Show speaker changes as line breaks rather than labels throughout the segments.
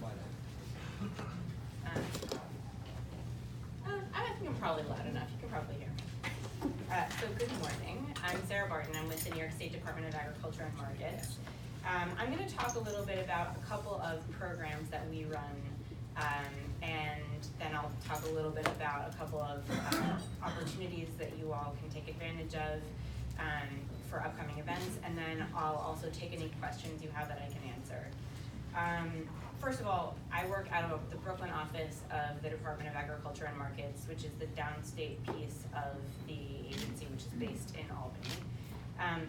I think I'm probably loud enough. You can probably hear me. So good morning. I'm Sarah Barton. I'm with the New York State Department of Agriculture and Markets. I'm going to talk a little bit about a couple of programs that we run, and then I'll talk a little bit about a couple of opportunities that you all can take advantage of for upcoming events, and then I'll also take any questions you have that I can answer. First of all, I work out of the Brooklyn office of the Department of Agriculture and Markets, which is the downstate piece of the agency, which is based in Albany.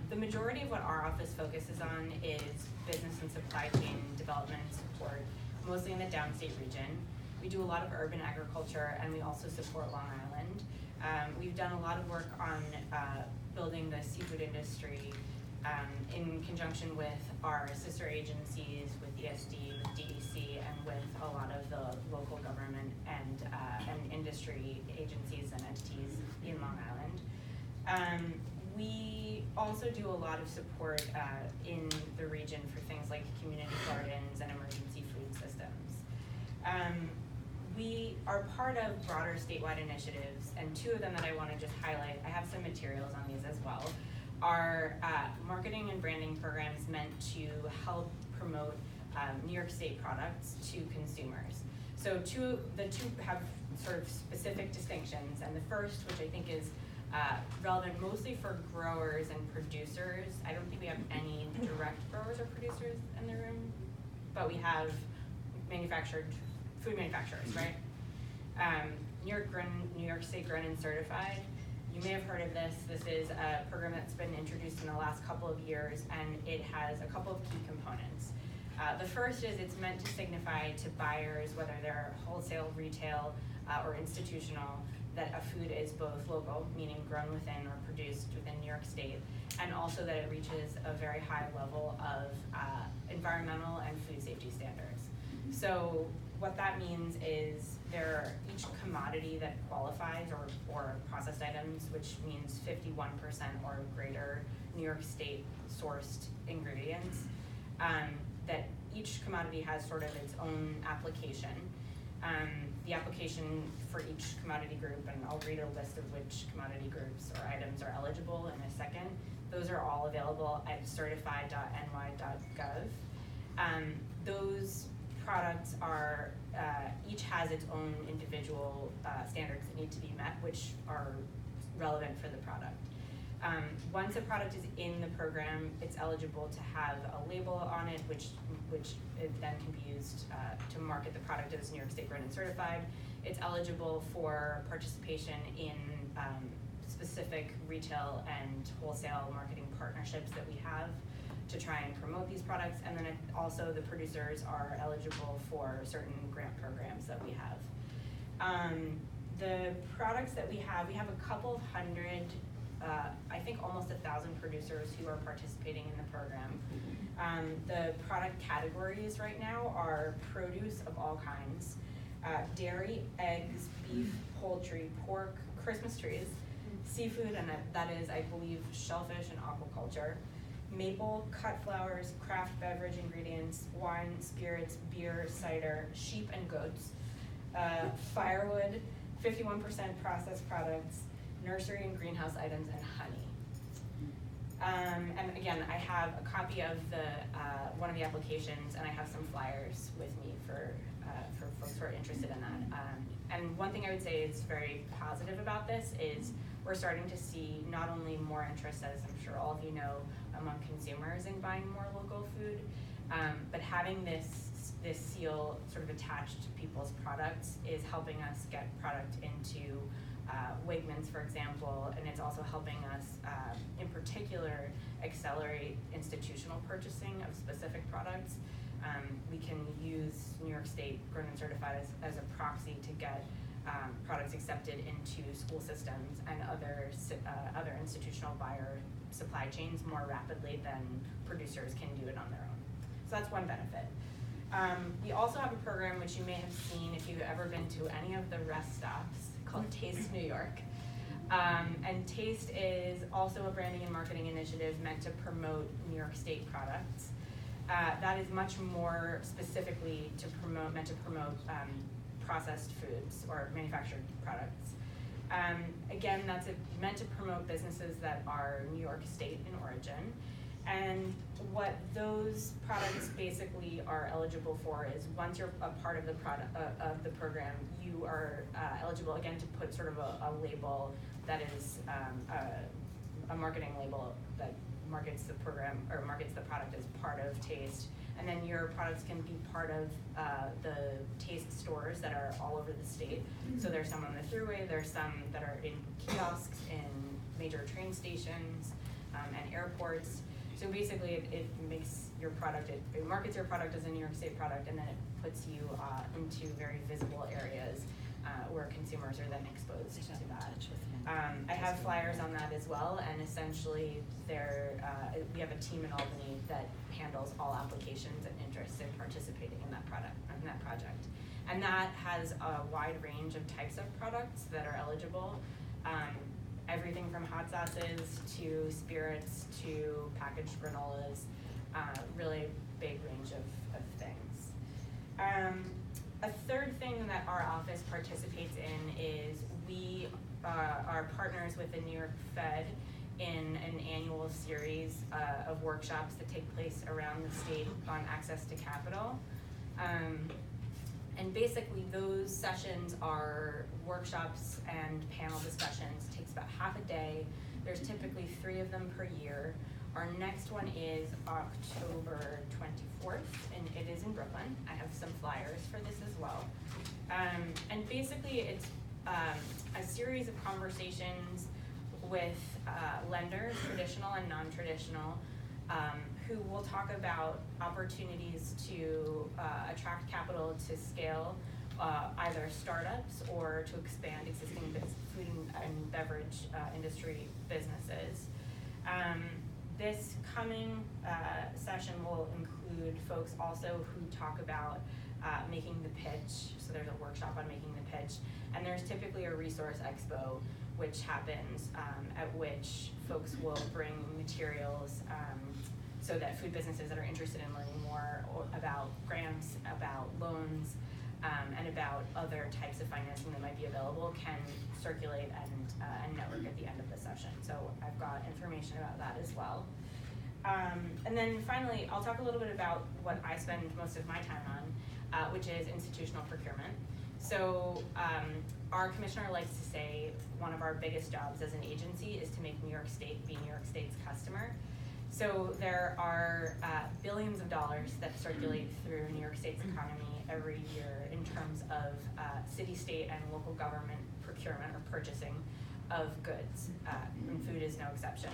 The majority of what our office focuses on is business and supply chain development support, mostly in the downstate region. We do a lot of urban agriculture, and we also support Long Island. We've done a lot of work on building the seafood industry in conjunction with our sister agencies, with ESD, with DEC, and with a lot of the local government and industry agencies and entities in Long Island. We also do a lot of support in the region for things like community gardens and emergency food systems. We are part of broader statewide initiatives, and two of them that I want to just highlight, I have some materials on these as well, are marketing and branding programs meant to help promote New York State products to consumers. So the two have sort of specific distinctions, and the first, which I think is relevant mostly for growers and producers. I don't think we have any direct growers or producers in the room, but we have food manufacturers, right? New York State Grown and Certified. You may have heard of this. This is a program that's been introduced in the last couple of years, and it has a couple of key components. The first is it's meant to signify to buyers, whether they're wholesale, retail, or institutional, that a food is both local, meaning grown within or produced within New York State, and also that it reaches a very high level of environmental and food safety standards. So what that means is each commodity that qualifies, or processed items, which means 51% or greater New York State sourced ingredients, that each commodity has sort of its own application. The application for each commodity group, and I'll read a list of which commodity groups or items are eligible in a second. Those are all available at certified.ny.gov. Those products are, each has its own individual standards that need to be met, which are relevant for the product. Once a product is in the program, it's eligible to have a label on it, which it then can be used to market the product as New York State Grown and Certified. It's eligible for participation in specific retail and wholesale marketing partnerships that we have to try and promote these products, and then also the producers are eligible for certain grant programs that we have. The products that we have a couple of hundred, I think almost 1,000 producers who are participating in the program. The product categories right now are produce of all kinds, dairy, eggs, beef, poultry, pork, Christmas trees, seafood, and that is, I believe, shellfish and aquaculture, maple, cut flowers, craft beverage ingredients, wine, spirits, beer, cider, sheep and goats, firewood, 51% processed products, nursery and greenhouse items, and honey. And again, I have a copy of one of the applications, and I have some flyers with me for folks who are interested in that. And one thing I would say is very positive about this is we're starting to see not only more interest, as I'm sure all of you know, among consumers in buying more local food, but having this seal sort of attached to people's products is helping us get product into Wegmans, for example, and it's also helping us, in particular, accelerate institutional purchasing of specific products. We can use New York State Grown and Certified as a proxy to get products accepted into school systems and other institutional buyer supply chains more rapidly than producers can do it on their own. So that's one benefit. We also have a program which you may have seen if you've ever been to any of the rest stops called Taste New York. And Taste is also a branding and marketing initiative meant to promote New York State products. That is much more specifically meant to promote processed foods or manufactured products. Again, that's meant to promote businesses that are New York State in origin. And what those products basically are eligible for is once you're a part of the program, you are eligible again to put sort of a label that is a marketing label that markets the program or markets the product as part of Taste. And then your products can be part of the Taste stores that are all over the state. So there's some on the Thruway, there's some that are in kiosks, in major train stations, and airports. So basically it makes your product, it markets your product as a New York State product, and then it puts you into very visible areas where consumers are then exposed to that. I have flyers on that as well, and essentially we have a team in Albany that handles all applications and interests in participating in that project. And that has a wide range of types of products that are eligible. Everything from hot sauces to spirits to packaged granolas, really big range of things. A third thing that our office participates in is we are partners with the New York Fed in an annual series of workshops that take place around the state on access to capital. And basically those sessions are workshops and panel discussions. It takes about half a day. There's typically 3 of them per year. Our next one is October 24th, and it is in Brooklyn. I have some flyers for this as well. And basically it's a series of conversations with lenders, traditional and non-traditional, who will talk about opportunities to attract capital to scale either startups or to expand existing food and beverage industry businesses. This coming session will include folks also who talk about making the pitch. So there's a workshop on making the pitch, and there's typically a resource expo which happens at which folks will bring materials so that food businesses that are interested in learning more about grants, about loans, and about other types of financing that might be available can circulate and network at the end of the session. So I've got information about that as well. And then finally, I'll talk a little bit about what I spend most of my time on, which is institutional procurement. So our commissioner likes to say one of our biggest jobs as an agency is to make New York State be New York State's customer. So there are billions of dollars that circulate through New York State's economy every year in terms of city, state, and local government procurement or purchasing of goods, and food is no exception.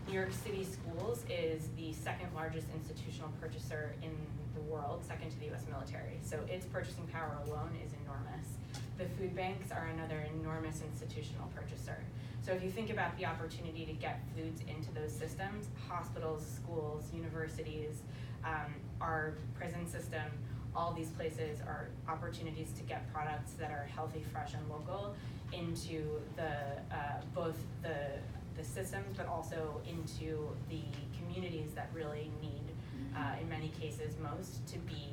New York City Schools is the second largest institutional purchaser in the world, second to the US military. So its purchasing power alone is enormous. The food banks are another enormous institutional purchaser. So if you think about the opportunity to get foods into those systems, hospitals, schools, universities, our prison system, all these places are opportunities to get products that are healthy, fresh, and local into both the systems, but also into the communities that really need, in many cases most, to be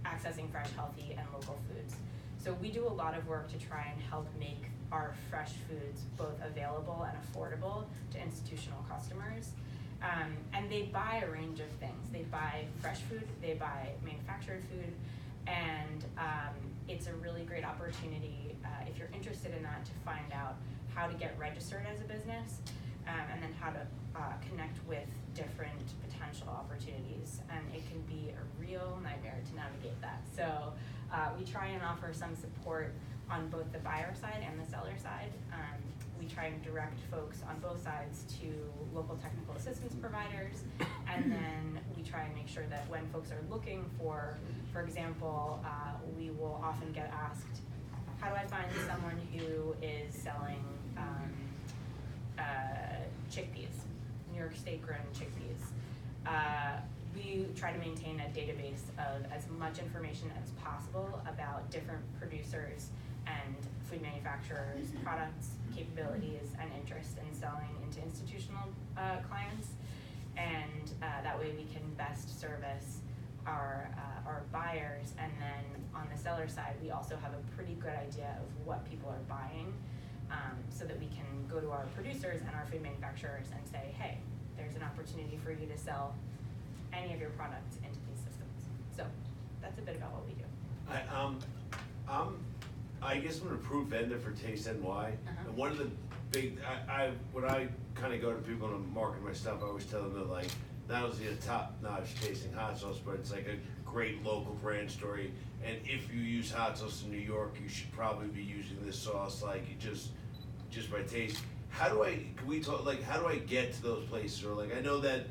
accessing fresh, healthy, and local foods. So we do a lot of work to try and help make our fresh foods both available and affordable to institutional customers. And they buy a range of things. They buy fresh food, they buy manufactured food, and it's a really great opportunity, if you're interested in that, to find out how to get registered as a business, and then how to connect with different potential opportunities. And it can be a real nightmare to navigate that. So we try and offer some support on both the buyer side and the seller side. We try and direct folks on both sides to local technical assistance providers, and then we try and make sure that when folks are looking for example, we will often get asked, how do I find someone who is selling chickpeas, New York State grown chickpeas? We try to maintain a database of as much information as possible about different producers and food manufacturers, products, capabilities, and interest in selling into institutional clients. and that way we can best service our buyers. And then on the seller side, we also have a pretty good idea of what people are buying, so that we can go to our producers and our food manufacturers and say, hey, there's an opportunity for you to sell any of your products into these systems. So that's a bit about what we do.
I guess I'm an approved vendor for Taste NY, and one of the big, when I kind of go to people and I'm marketing my stuff, I always tell them that, like, not only a top-notch tasting hot sauce, but it's like a great local brand story. And if you use hot sauce in New York, you should probably be using this sauce, like, just by taste. How do I get to those places? Or, like, I know that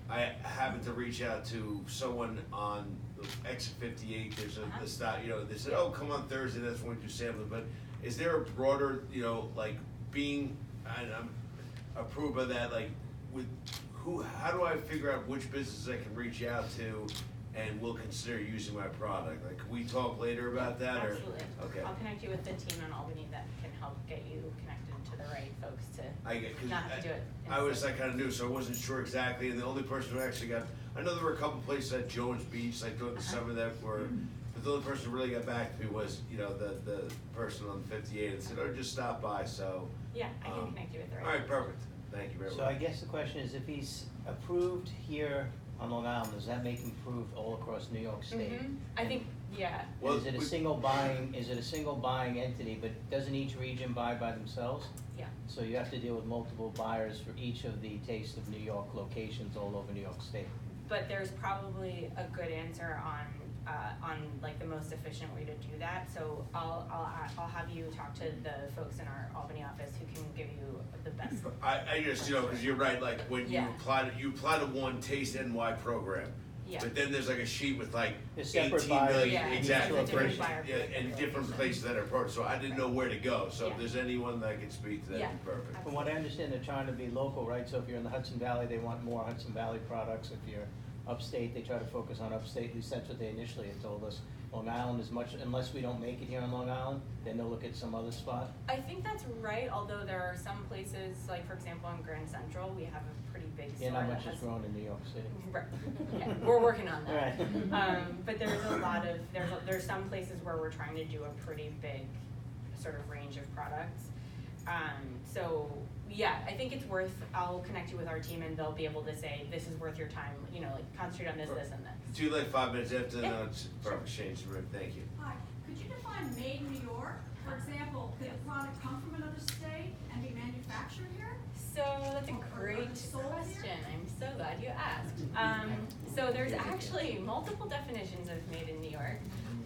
I happen to reach out to someone on the exit 58. There's a stop, they said, oh, come on Thursday, that's when we do sampling. But is there a broader, like, being, and I'm approved by that, like, how do I figure out which businesses I can reach out to and will consider using my product? Like, can we talk later about that?
Absolutely.
Or, okay.
I'll connect you with the team in Albany that can help get you connected to the right folks to not have to do it.
I was like kind of new, so I wasn't sure exactly. And the only person who actually I know there were a couple places at Jones Beach, like during the summer that were, but the only person who really got back to me was, the person on 58 and said, oh, just stop by. So
yeah, I can connect you with the right.
All right, perfect. Thank you very much.
So I guess the question is, if he's approved here on Long Island, does that make him approved all across New York State?
I think, yeah.
Well, is it a single buying entity, but doesn't each region buy by themselves?
Yeah.
So you have to deal with multiple buyers for each of the Taste of New York locations all over New York State.
But there's probably a good answer on like the most efficient way to do that. So I'll have you talk to the folks in our Albany office who can give you the best.
I just, because you're right, like when you apply to one Taste NY program.
Yeah.
But then there's like a sheet with like 18
buyers.
million,
Yeah,
exactly,
different buyer
and different places that are part. So I didn't know where to go. So
Yeah.
if there's anyone that could speak to that,
Yeah.
it'd be perfect.
From what I understand, they're trying to be local, right? So if you're in the Hudson Valley, they want more Hudson Valley products. If you're upstate, they try to focus on upstate. At least that's what they initially had told us. Long Island is unless we don't make it here on Long Island, then they'll look at some other spot.
I think that's right, although there are some places, like for example in Grand Central, we have a pretty big store.
Yeah, not much
that
is grown in New York City.
Right. Yeah, we're working on that.
Right.
But there's there's some places where we're trying to do a pretty big sort of range of products. So yeah, I think it's worth. I'll connect you with our team, and they'll be able to say this is worth your time. Like concentrate on this, this, and this.
Do like 5 minutes after
Yeah.
it's perfect. Change the room. Thank you.
Hi, could you define made in New York? For example, could a product come from another state and be manufactured here?
So that's a great question. I'm so glad you asked. So there's actually multiple definitions of made in New York.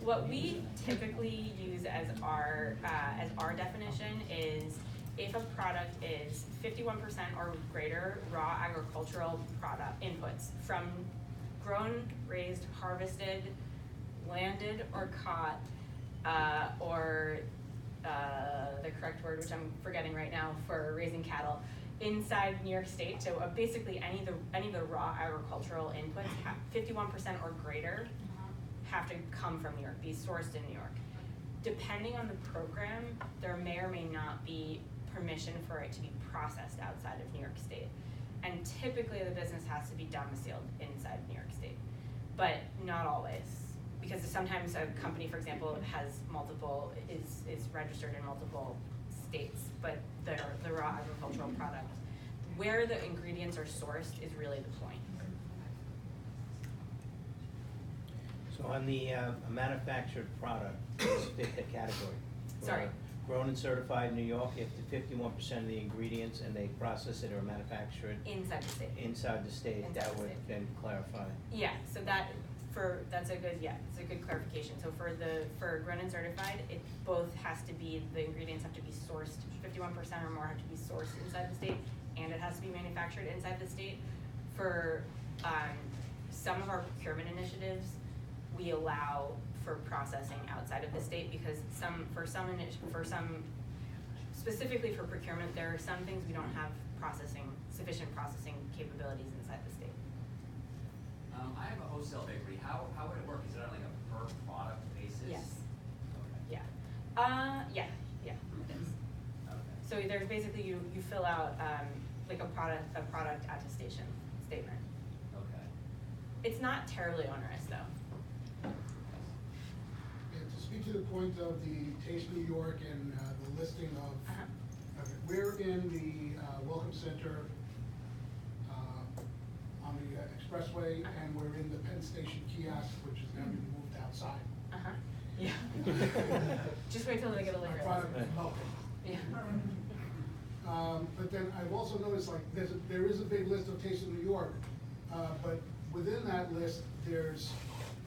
What we typically use as our definition is if a product is 51% or greater raw agricultural product inputs from grown, raised, harvested, landed, or caught, or the correct word, which I'm forgetting right now, for raising cattle inside New York State. So basically, any of the raw agricultural inputs, 51% or greater, have to come from New York, be sourced in New York. Depending on the program, there may or may not be permission for it to be processed outside of New York State. And typically the business has to be domiciled inside New York State, but not always. Because sometimes a company, for example, is registered in multiple states, but the raw agricultural product, where the ingredients are sourced is really the point.
So on the manufactured product, let's pick the category.
Sorry.
Grown and certified in New York, if the 51% of the ingredients and they process it or manufacture it
Inside the state.
inside the state,
Inside
that
the
would
state.
then clarify.
Yeah, so that's a good clarification. So for grown and certified, it both has to be, the ingredients have to be sourced, 51% or more have to be sourced inside the state, and it has to be manufactured inside the state. For some of our procurement initiatives, we allow for processing outside of the state because specifically for procurement, there are some things we don't have sufficient processing capabilities inside the state.
I have a wholesale bakery. How would it work? Is it on like a per product basis?
Yes.
Okay.
Yeah. Yeah, it is.
Okay.
So there's basically you fill out like a product attestation. statement.
Okay.
It's not terribly onerous though.
And to speak to the point of the Taste New York and the listing of,
Uh-huh.
okay, we're in the Welcome Center on the expressway,
Uh-huh.
and we're in the Penn Station kiosk, which is now being moved outside.
Uh-huh, yeah. Just wait till they get a
My
liquor
product
license.
is melting.
Yeah.
But then I've also noticed, like, there is a big list of Taste of New York, but within that list, there's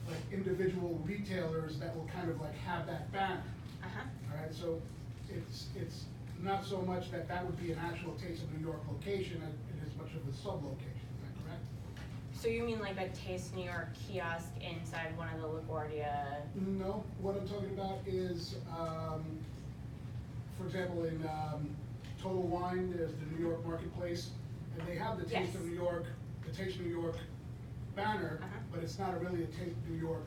like individual retailers that will kind of like have that banner.
Uh-huh.
All right, so it's not so much that that would be an actual Taste of New York location, it is much of a sub-location, is that correct?
So you mean like a Taste New York kiosk inside one of the LaGuardia?
No, what I'm talking about is, for example, in Total Wine, there's the New York Marketplace, and they have the Taste
Yes.
of New York, the Taste of New York banner,
Uh-huh.
but it's not really a Taste of New York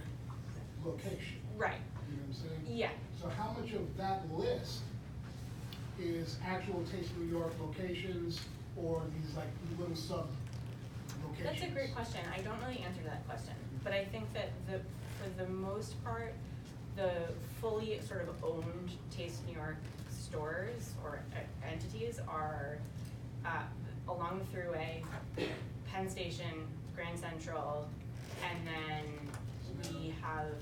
location.
Right,
You know what I'm saying?
yeah.
So how much of that list is actual Taste of New York locations or these like little sub locations?
That's a great question. I don't really answer that question, but I think that for the most part, the fully sort of owned Taste New York stores or entities are along the Thruway, Penn Station, Grand Central, and then we have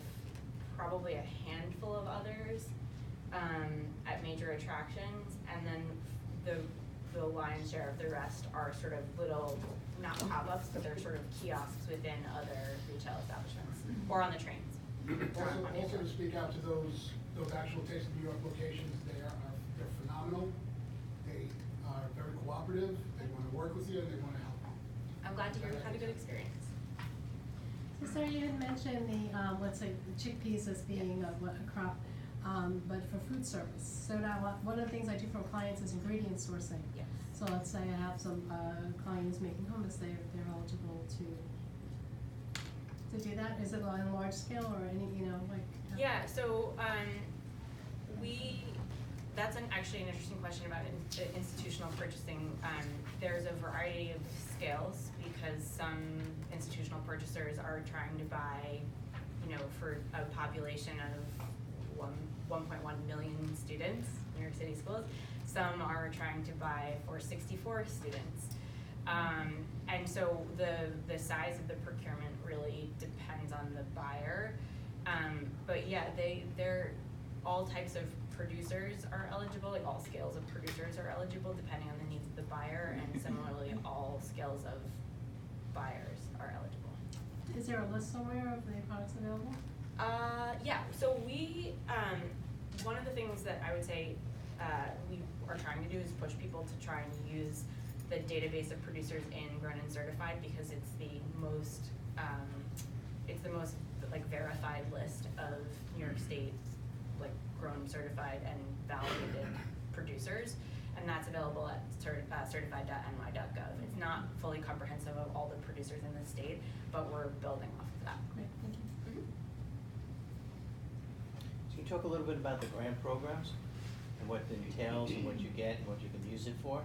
probably a handful of others at major attractions, and then the lion's share of the rest are sort of little, not pop-ups, but they're sort of kiosks within other retail establishments, or on the trains.
Also to speak out to those actual Taste of New York locations, they're phenomenal. They are very cooperative, they wanna work with you, and they wanna help you.
I'm glad to hear you had a good experience.
So Sarah, you had mentioned the, let's say, the chickpeas as being a crop, but for food service. So now, one of the things I do for clients is ingredient sourcing.
Yes.
So let's say I have some clients making hummus, they're eligible to do that? Is it on a large scale or any, like?
Yeah, so, that's actually an interesting question about institutional purchasing. There's a variety of scales because some institutional purchasers are trying to buy, for a population of 1.1 million students, New York City schools. Some are trying to buy for 64 students. And so the size of the procurement really depends on the buyer. But yeah, they're all types of producers are eligible, like all scales of producers are eligible depending on the needs of the buyer, and similarly, all scales of buyers are eligible.
Is there a list somewhere of the products available?
Yeah, so we, one of the things that I would say we are trying to do is push people to try and use the database of producers in Grown and Certified because it's the most like verified list of New York State like grown, certified, and validated producers, and that's available at certified.ny.gov. It's not fully comprehensive of all the producers in the state, but we're building off of that.
Great, thank you.
So you talk a little bit about the grant programs and what it entails and what you get and what you can use it for?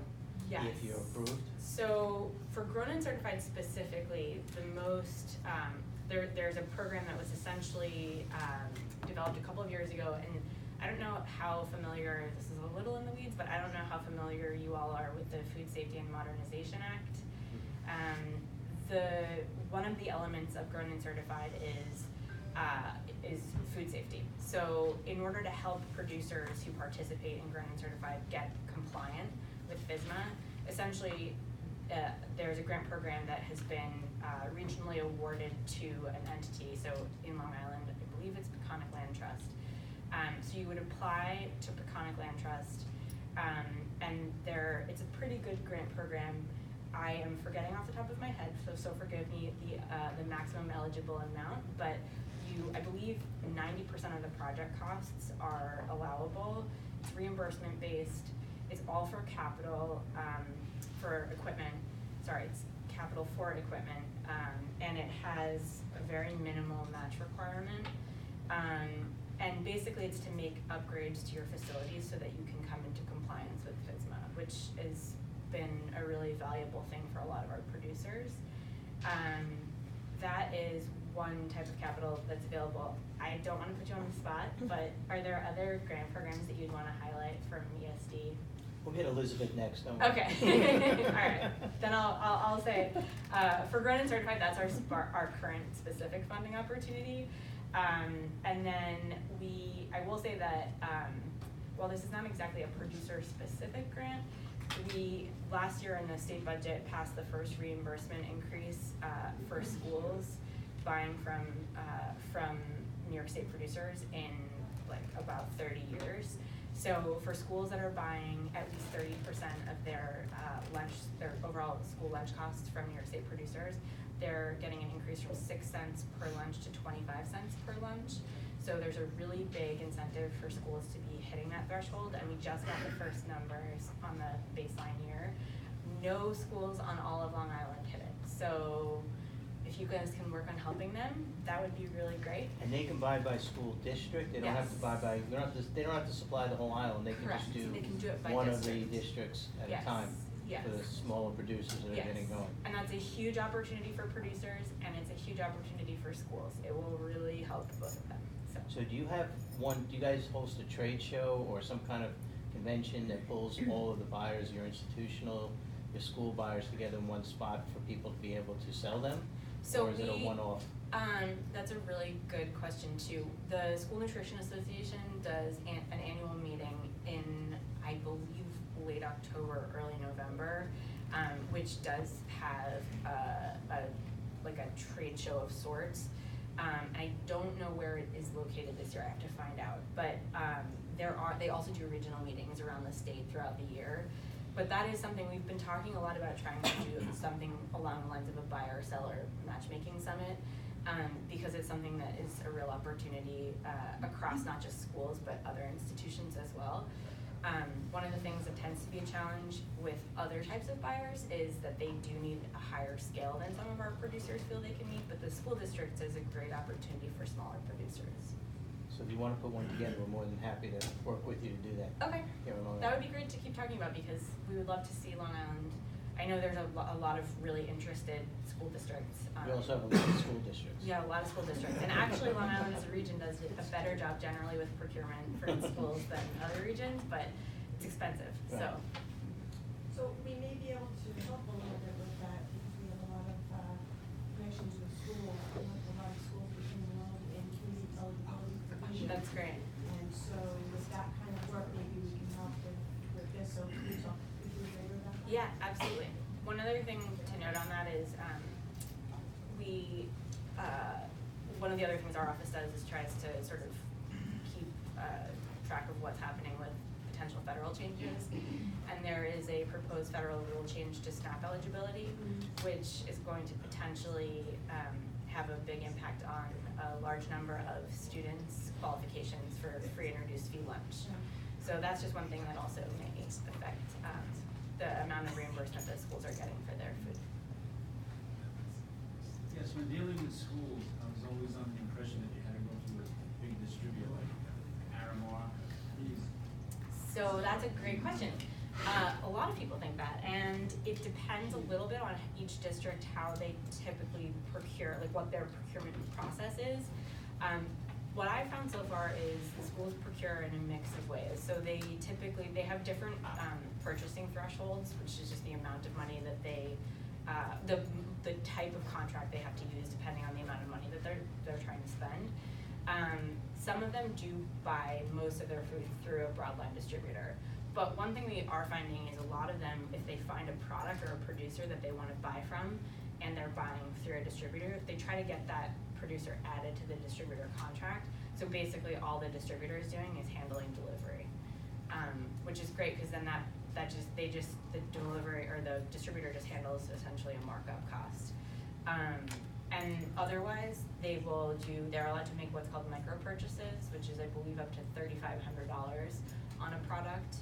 Yes.
If you're approved?
So for Grown and Certified specifically, the most, there's a program that was essentially developed a couple of years ago, and I don't know how familiar, this is a little in the weeds, but I don't know how familiar you all are with the Food Safety and Modernization Act. One of the elements of Grown and Certified is food safety. So in order to help producers who participate in Grown and Certified get compliant with FSMA, essentially there's a grant program that has been regionally awarded to an entity. So in Long Island, I believe it's Peconic Land Trust. So you would apply to Peconic Land Trust, and it's a pretty good grant program. I am forgetting off the top of my head, so forgive me the maximum eligible amount, but I believe 90% of the project costs are allowable. It's reimbursement based. It's all for capital for equipment. Sorry, it's capital for equipment, and it has a very minimal match requirement. And basically, it's to make upgrades to your facilities so that you can come into compliance with FSMA, which has been a really valuable thing for a lot of our producers. That is one type of capital that's available. I don't wanna put you on the spot, but are there other grant programs that you'd wanna highlight from ESD?
We'll get Elizabeth next, don't worry.
Okay, all right, then I'll say, for Grown and Certified, that's our current specific funding opportunity. And then I will say that, while this is not exactly a producer-specific grant, we, last year in the state budget, passed the first reimbursement increase, for schools buying from New York State producers in like about 30 years. So for schools that are buying at least 30% of their their overall school lunch costs from New York State producers, they're getting an increase from 6 cents per lunch to 25 cents per lunch. So there's a really big incentive for schools to be hitting that threshold, and we just got the first numbers on the baseline year. No schools on all of Long Island hit it. So if you guys can work on helping them, that would be really great.
And they can buy by school district, they don't have to
Yes.
buy by, they don't have to supply the whole island, they can
Correct.
just do
They can do it by
one of the
district.
districts at
Yes.
a time
Yes.
for the smaller producers that are
Yes.
getting going.
And that's a huge opportunity for producers, and it's a huge opportunity for schools. It will really help both of them, so.
So do you guys host a trade show or some kind of convention that pulls all of the buyers, your institutional, your school buyers together in one spot for people to be able to sell them?
So
Or is it a one-off?
That's a really good question too. The School Nutrition Association does an annual meeting in, I believe, late October, early November, which does have like a trade show of sorts. I don't know where it is located this year, I have to find out, but they also do regional meetings around the state throughout the year. But that is something we've been talking a lot about, trying to do something along the lines of a buyer-seller matchmaking summit, because it's something that is a real opportunity across not just schools, but other institutions as well. One of the things that tends to be a challenge with other types of buyers is that they do need a higher scale than some of our producers feel they can meet, but the school district is a great opportunity for smaller producers.
So if you wanna put one together, we're more than happy to work with you to do that.
Okay,
here in Long
that would
Island.
be great to keep talking about, because we would love to see Long Island. I know there's a lot of really interested school districts.
We also have a lot of school districts.
Yeah, a lot of school districts, and actually Long Island as a region does a better job generally with procurement for its schools than other regions, but it's expensive, so.
Right.
So we may be able to help a little bit with that, because we have a lot of connections with schools, we have a lot of schools between the loan and community eligibility provision.
That's great.
And so with that kind of work, maybe we can help with this, so can you talk, could you later about that?
Yeah, absolutely. One other thing to note on that is, one of the other things our office does is tries to sort of keep track of what's happening with potential federal changes. And there is a proposed federal rule change to SNAP eligibility, which is going to potentially have a big impact on a large number of students' qualifications for free and reduced fee lunch. So that's just one thing that also may affect the amount of reimbursement that schools are getting for their food.
Yes, when dealing with schools, I was always under the impression that you had to go through a big distributor like Aramar.
So that's a great question. A lot of people think that, and it depends a little bit on each district how they typically procure, like what their procurement process is. What I've found so far is the schools procure in a mix of ways. So they have different purchasing thresholds, which is just the amount of money that they, the type of contract they have to use depending on the amount of money that they're trying to spend. Some of them do buy most of their food through a broadline distributor. But one thing we are finding is a lot of them, if they find a product or a producer that they want to buy from, and they're buying through a distributor, they try to get that producer added to the distributor contract. So basically all the distributor is doing is handling delivery, which is great, because then the delivery or the distributor just handles essentially a markup cost. And otherwise, they're allowed to make what's called micro purchases, which is I believe up to $3,500 on a product.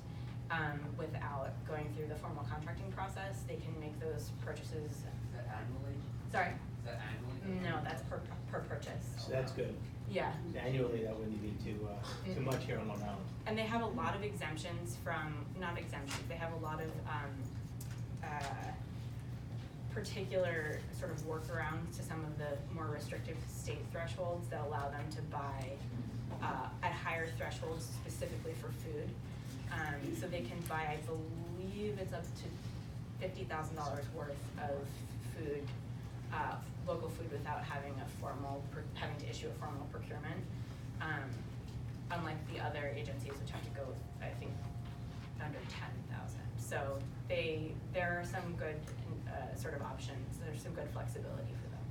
Without going through the formal contracting process, they can make those purchases.
Is that annually?
Sorry?
Is that annually?
No, that's per purchase.
So that's good.
Yeah.
Annually, that wouldn't be too much here on Long Island.
And they have a lot of exemptions from, not exemptions, they have a lot of particular sort of workarounds to some of the more restrictive state thresholds that allow them to buy at higher thresholds specifically for food. So they can buy, I believe it's up to $50,000 worth of food, local food, without having having to issue a formal procurement. Unlike the other agencies, which have to go, I think, under 10,000. So there are some good sort of options. There's some good flexibility for them.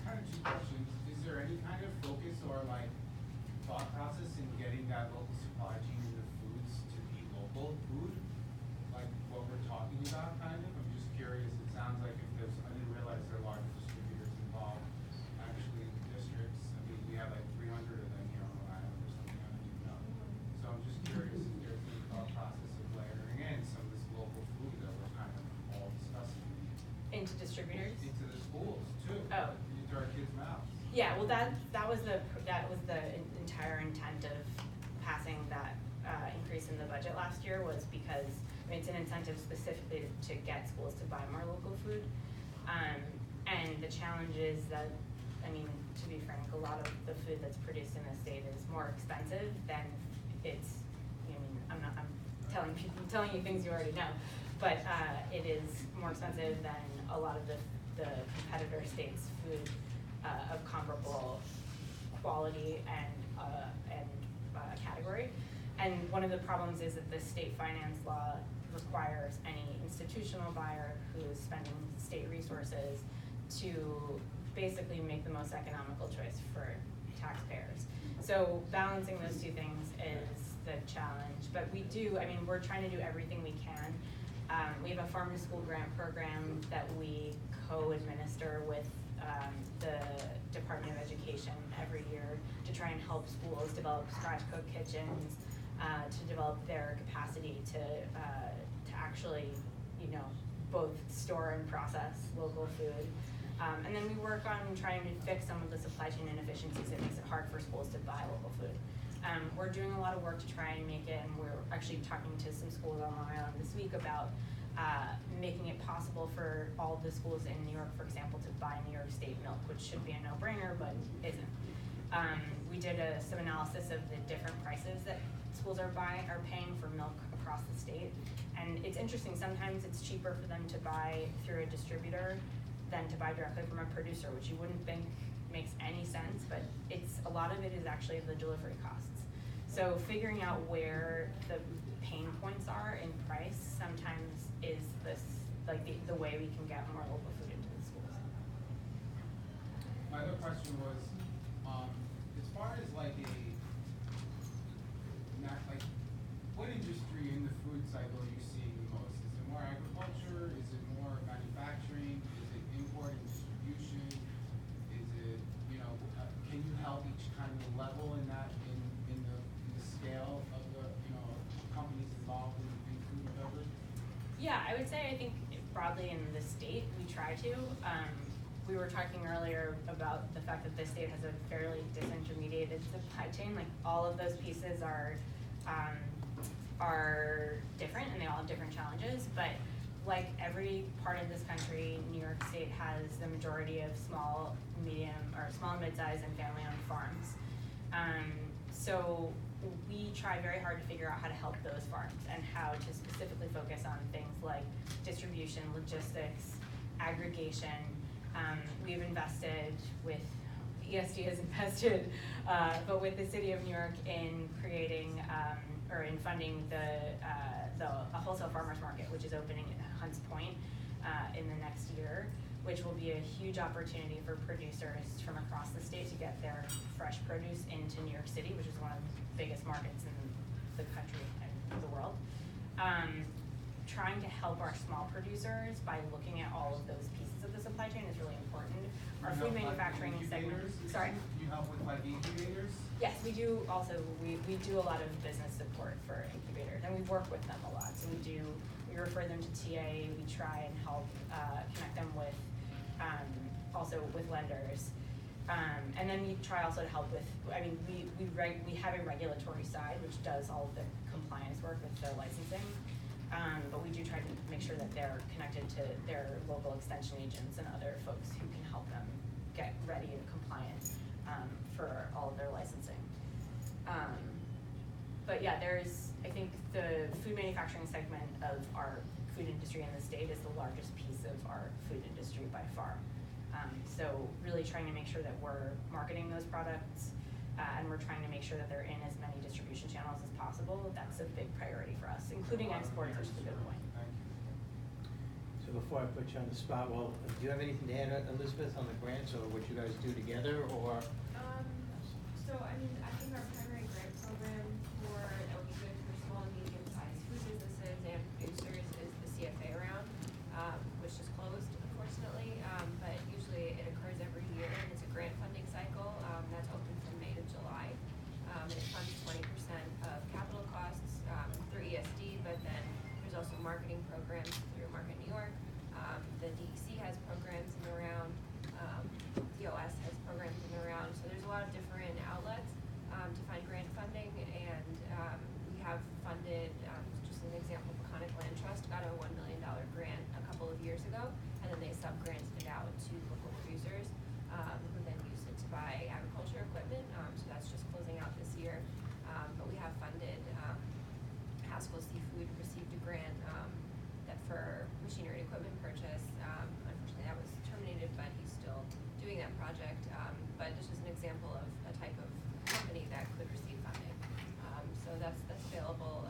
Kind of two questions. Is there any kind of focus or like thought process in getting that local supply chain in the foods to be local food? Like what we're talking about, kind of? I'm just curious. It sounds like if there's, I didn't realize there are large distributors involved actually in the districts. I mean, we have like 300 of them here on Long Island or something. I don't even know. So I'm just curious if there's any thought process of layering in some of this local food that we're kind of all discussing.
Into distributors?
Into the schools too.
Oh.
Into our kids' mouths.
Yeah, well, that was the entire intent of passing that increase in the budget last year, was because it's an incentive specifically to get schools to buy more local food. And the challenge is that, I mean, to be frank, a lot of the food that's produced in the state is more expensive than it's, I mean, I'm telling you things you already know, but it is more expensive than a lot of the competitor states' food of comparable quality and category. And one of the problems is that the state finance law requires any institutional buyer who is spending state resources to basically make the most economical choice for taxpayers. So balancing those two things is the challenge. But we do, I mean, we're trying to do everything we can. We have a farm to school grant program that we co-administer with the Department of Education every year to try and help schools develop scratch cook kitchens, to develop their capacity to actually, you know, both store and process local food. And then we work on trying to fix some of the supply chain inefficiencies that makes it hard for schools to buy local food. We're doing a lot of work to try and make it, and we're actually talking to some schools on Long Island this week about making it possible for all the schools in New York, for example, to buy New York State milk, which should be a no-brainer, but isn't. We did some analysis of the different prices that schools are paying for milk across the state, and it's interesting. Sometimes it's cheaper for them to buy through a distributor than to buy directly from a producer, which you wouldn't think makes any sense, but a lot of it is actually the delivery costs. So figuring out where the pain points are in price sometimes is the way we can get more local food into the schools.
My other question was, as far as like what industry in the food cycle are you seeing the most? Is it more agriculture? Is it more manufacturing? Is it import and distribution? Is it, you know, can you help each kind of level in that, in the scale of the, you know, companies involved in food and beverage?
Yeah, I would say I think broadly in the state we try to. We were talking earlier about the fact that the state has a fairly disintermediated supply chain. Like all of those pieces are different and they all have different challenges, but like every part of this country, New York State has the majority of small, medium, or small and mid-sized and family-owned farms. So we try very hard to figure out how to help those farms and how to specifically focus on things like distribution, logistics, aggregation. We've invested with, ESD has invested, but with the City of New York in creating, or in funding a wholesale farmers market, which is opening in Hunts Point in the next year, which will be a huge opportunity for producers from across the state to get their fresh produce into New York City, which is one of the biggest markets in the country and the world. Trying to help our small producers by looking at all of those pieces of the supply chain is really important. Our food manufacturing segment. Sorry?
You help with like incubators?
Yes, we do also, we do a lot of business support for incubators, and we work with them a lot. So we refer them to TA, we try and help connect them with, also with lenders. And then we try also to help with, I mean, we have a regulatory side, which does all of the compliance work with the licensing. But we do try to make sure that they're connected to their local extension agents and other folks who can help them get ready and compliant for all of their licensing. But yeah, I think the food manufacturing segment of our food industry in the state is the largest piece of our food industry by far. So really trying to make sure that we're marketing those products and we're trying to make sure that they're in as many distribution channels as possible. That's a big priority for us, including exports, which is a good point.
So before I put you on the spot, well, do you have anything to add, Elizabeth, on the grants or what you guys do together, or?
So, I mean, I think our primary grant program for, that would be good for small and medium-sized food businesses and producers is the CFA round, which is closed, unfortunately, but usually it occurs every year, and it's a grant funding cycle, that's open from May to July. It funds 20% of capital costs, through ESD, but then there's also marketing programs through Market New York. The DEC has programs in the round, DOS has programs in the round, so there's a lot of different outlets to find grant funding, and we have funded, just an example, Peconic Land Trust got a $1 million grant a couple of years ago, and then they sub-granted it out to local producers who then used it to buy agriculture equipment, so that's just closing out this year. But we have funded, Haskell Seafood received a grant that for machinery and equipment purchase. Unfortunately, that was terminated, but he's still doing that project. But this is an example of a type of company that could receive funding. So that's available.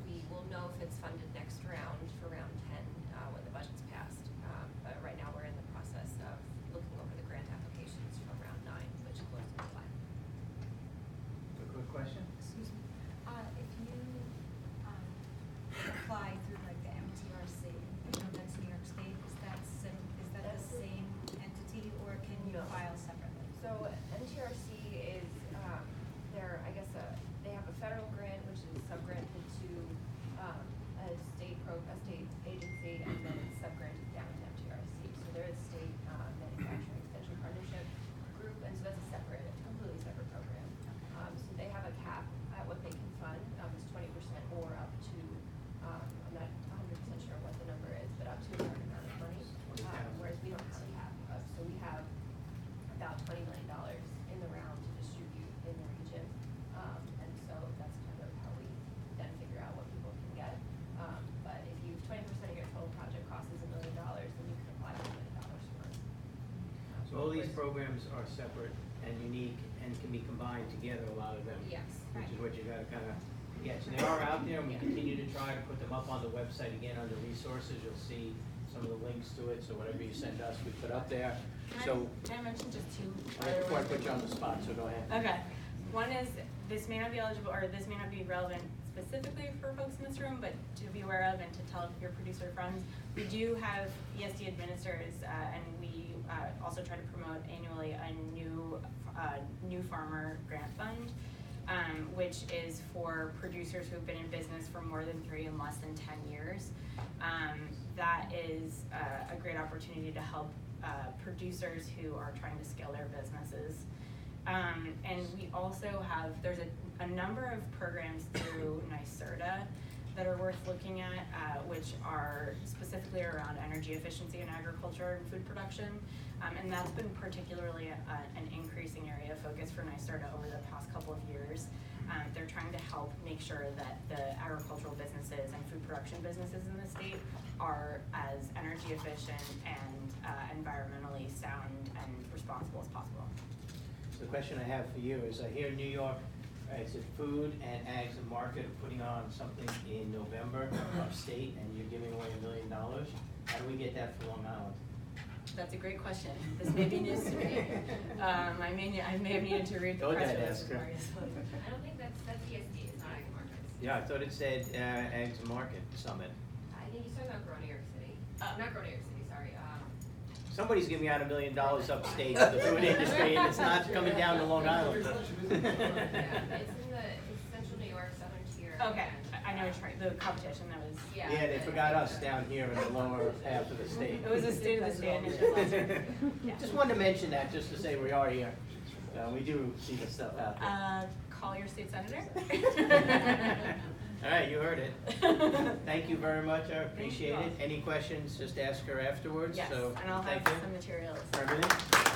We will know if it's funded next round for round 10 when the budget's passed. But right now we're in the process of looking over the grant applications from round 9, which closed in July.
A quick question?
Excuse me, if you, apply through like the MTRC, that's New York State, is that the same entity, or can you
No.
file separately?
So NTRC is, they have a federal grant, which is sub-granted to a state agency, and then it's sub-granted down to MTRC. So there is state manufacturing extension partnership group, and so that's a separate, completely separate program. So they have a cap at what they can fund, it's 20% or up to, I'm not 100% sure what the number is, but up to a certain amount of money, whereas we don't have a cap. So we have about $20 million in the round to distribute in the region. And so that's kind of how we then figure out what people can get. But if you, 20% of your total project cost is $1 million, then you can apply for $1 million for it.
So all these programs are separate and unique and can be combined together, a lot of them.
Yes.
Which is what you gotta kinda get. So they are out there, and we continue to try to put them up on the website again under resources. You'll see some of the links to it, so whatever you send us, we put up there. So,
Can I mention just two?
before I put you on the spot, so go ahead.
Okay. One is, this may not be eligible, or this may not be relevant specifically for folks in this room, but to be aware of and to tell your producer friends, we do have ESD administrators, and we also try to promote annually a new farmer grant fund, which is for producers who have been in business for more than 3 and less than 10 years. That is a great opportunity to help producers who are trying to scale their businesses. And we also have, there's a number of programs through NYSERDA that are worth looking at, which are specifically around energy efficiency in agriculture and food production. And that's been particularly an increasing area of focus for NYSERDA over the past couple of years. They're trying to help make sure that the agricultural businesses and food production businesses in the state are as energy efficient and environmentally sound and responsible as possible.
So the question I have for you is, I hear New York, is it Food and Ags and Market are putting on something in November upstate, and you're giving away $1 million? How do we get that for Long Island?
That's a great question. This may be news to me. I may have needed to read the
Go
press
ahead,
release
ask her.
previously.
I don't think that's ESD, it's not Ag Markets.
Yeah, I thought it said Ags and Market Summit.
I think he's talking about Grow New York City. Not Grow New York City, sorry.
Somebody's giving out $1 million upstate to the food industry, and it's not coming down to Long Island.
Yeah, it's Central New York, Southern Tier.
Okay, I know the competition that was.
Yeah, they forgot us down here in the lower half of the state.
It was a state of the state initiative last year. Yeah.
Just wanted to mention that, just to say we are here. We do see the stuff out there.
Call your state senator.
All right, you heard it. Thank you very much, I appreciate
all.
it. Any questions, just ask her afterwards,
Yes,
so,
and I'll have
thank you
some materials.
for everything.